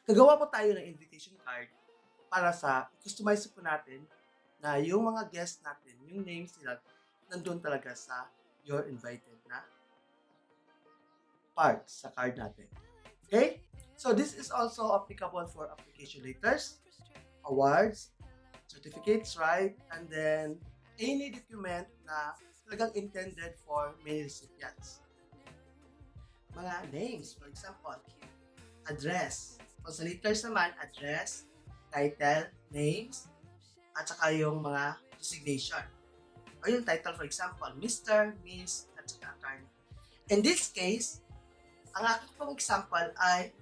Gagawa po tayo ng invitation card para sa customize po natin na yung mga guests natin, yung names nila, nandun talaga sa your invited na part sa card natin. Okay? So this is also applicable for application letters, awards, certificates, right? And then any document na talagang intended for many recipients. Mga names, for example, address. So sa letters naman, address, title, names, at saka yung mga designation. O yung title, for example, Mr., Miss, at saka attorney. In this case, ang aking pong example ay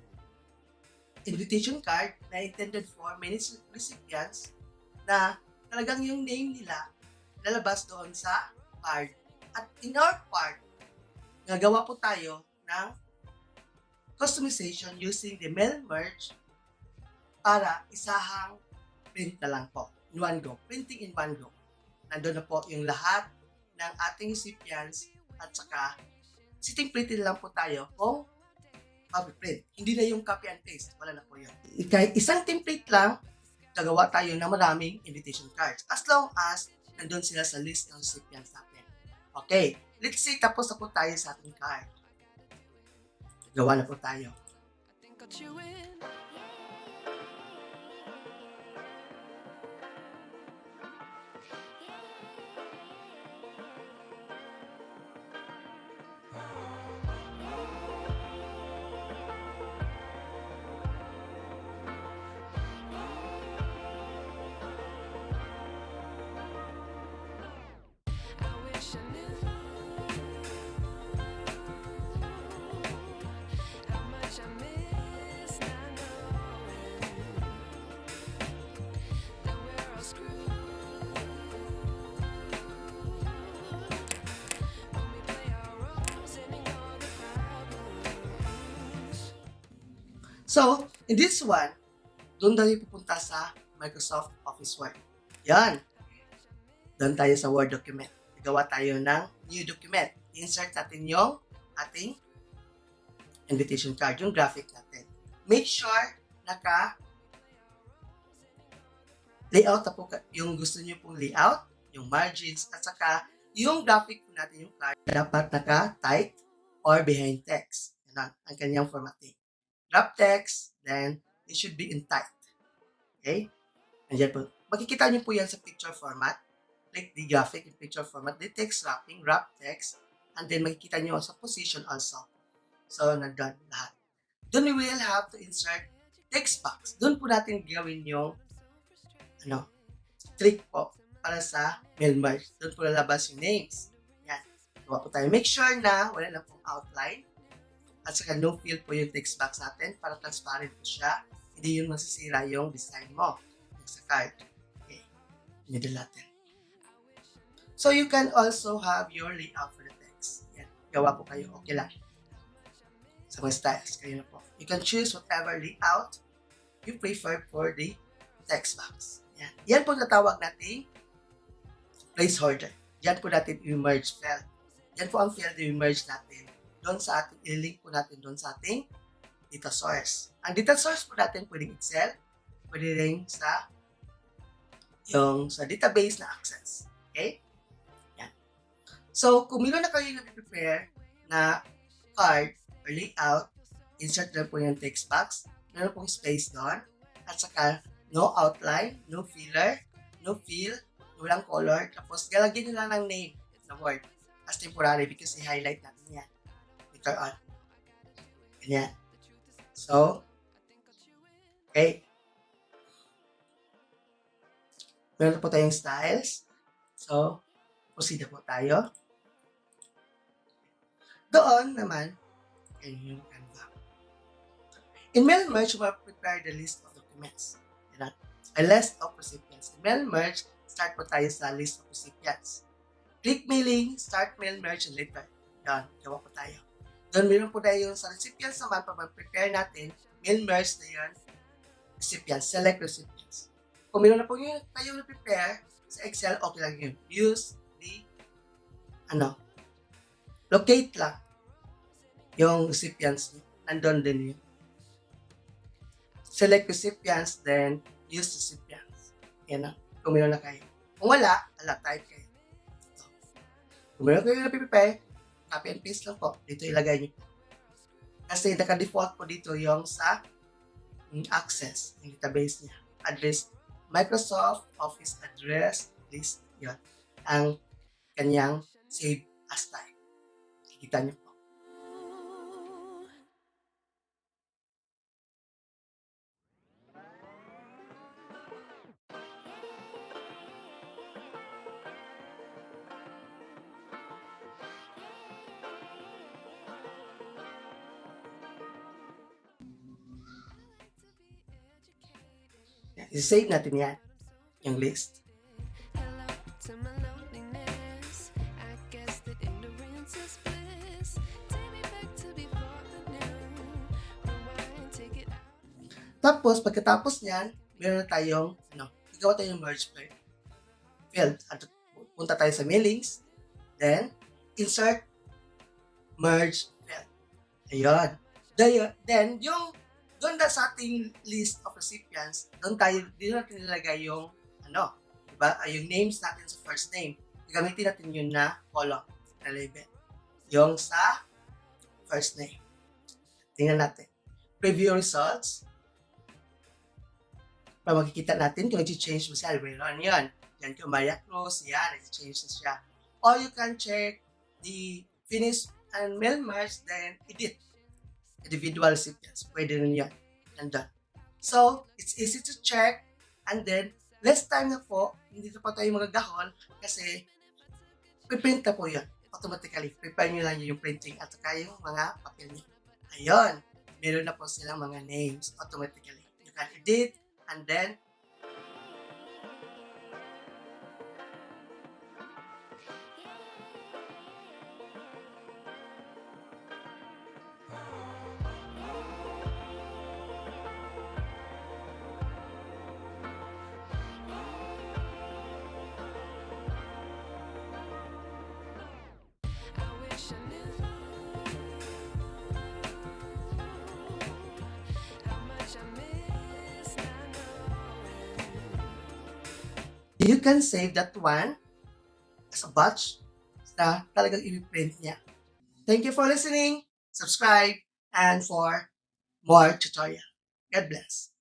invitation card na intended for many recipients na talagang yung name nila lalabas doon sa card. At in our part, gagawa po tayo ng customization using the mail merge para isahang print na lang po. In one go. Printing in one go. Nandun na po yung lahat ng ating recipients at saka sitting printed lang po tayo kung copy print. Hindi na yung copy and paste. Wala na po yun. Kahit isang template lang, gagawa tayo ng maraming invitation cards as long as nandun sila sa list ng recipients natin. Okay. Let's say tapos na po tayo sa ating card. Gawa na po tayo. So, in this one, doon tayo pupunta sa Microsoft Office Word. Yan. Doon tayo sa Word document. Gawa tayo ng new document. Insert natin yung ating invitation card, yung graphic natin. Make sure layout na po yung gusto niyo pong layout, yung margins, at saka yung graphic po natin, yung card, dapat naka-type or behind text. Yan ang kanyang formatting. Wrap text, then it should be in type. Okay? Andiyan po. Makikita niyo po yan sa picture format. Like the graphic in picture format, the text wrapping, wrap text, and then makikita niyo sa position also. So, nandun lahat. Doon we will have to insert text box. Doon po natin gawin yung trick po para sa mail merge. Doon po lalabas yung names. Yan. Gawa po tayo. Make sure na wala na pong outline. At saka no fill po yung text box natin para transparent po siya. Hindi yun masisira yung design mo sa card. Okay. Middle natin. So you can also have your layout for the text. Yan. Gawa po kayo. Okay lang. Sa mga styles. Kayo na po. You can choose whatever layout you prefer for the text box. Yan. Yan po natawag natin placeholder. Yan po natin i-merge field. Yan po ang field na i-merge natin doon sa ating, i-link po natin doon sa ating data source. Ang data source po natin pwedeng Excel, pwede rin sa database na access. Okay? Yan. So, kung meron na kayo na-prepare na card or layout, insert na po yung text box, meron pong space doon, at saka no outline, no filler, no fill, walang color, tapos galagyan nyo lang ng name na word as temporary because i-highlight natin yan. Later on. Ganyan. So, okay. Meron po tayong styles. So, proceed na po tayo. Doon naman, yung Canva. In mail merge, we prepare the list of documents. A list of recipients. In mail merge, start po tayo sa list of recipients. Click mailing, start mail merge, and later. Yan, gawa po tayo. Doon meron po tayo sa recipients naman, pag mag-prepare natin, mail merge na yan, recipients, select recipients. Kung meron na po yun kayo na-prepare sa Excel, okay lang yun. Use the, locate lang yung recipients nyo. Nandun din yun. select recipients, then use recipients. Yan na. Kung meron na kayo. Kung wala, type kayo. So, kung meron kayo napipipay, copy and paste lang po. Dito ilagay nyo po. Kasi naka-default po dito yung sa access, yung database niya. Address, Microsoft Office address list, yun. Ang kanyang save as type. Kikita niyo po. I-save natin yan, yung list. Tapos, pagkatapos niyan, meron na tayong, igawa tayong merge field. At punta tayo sa mailings, then, insert merge field. Ayun. Then, yung doon na sa ating list of recipients, dito natin nilagay yung, diba? Yung names natin sa first name. Gagamitin natin yun na column, na label. Yung sa first name. Tingnan natin. Preview results. Para makikita natin kung nag-change mo siya. Meron yan. Yan kung Maria Cruz, yan, nag-change na siya. Or you can check the finish and mail merge, then edit. Individual recipients. Pwede rin yan. Nandun. So, it's easy to check. And then, less time na po, hindi na po tayo magagahon kasi piprint na po yun. Automatically. Prepare nyo lang yung printing at saka yung mga papel nyo. Ayun. Meron na po silang mga names automatically. You can edit and then you can save that one as a batch na talagang i-print niya. Thank you for listening, subscribe, and for more tutorial. God bless.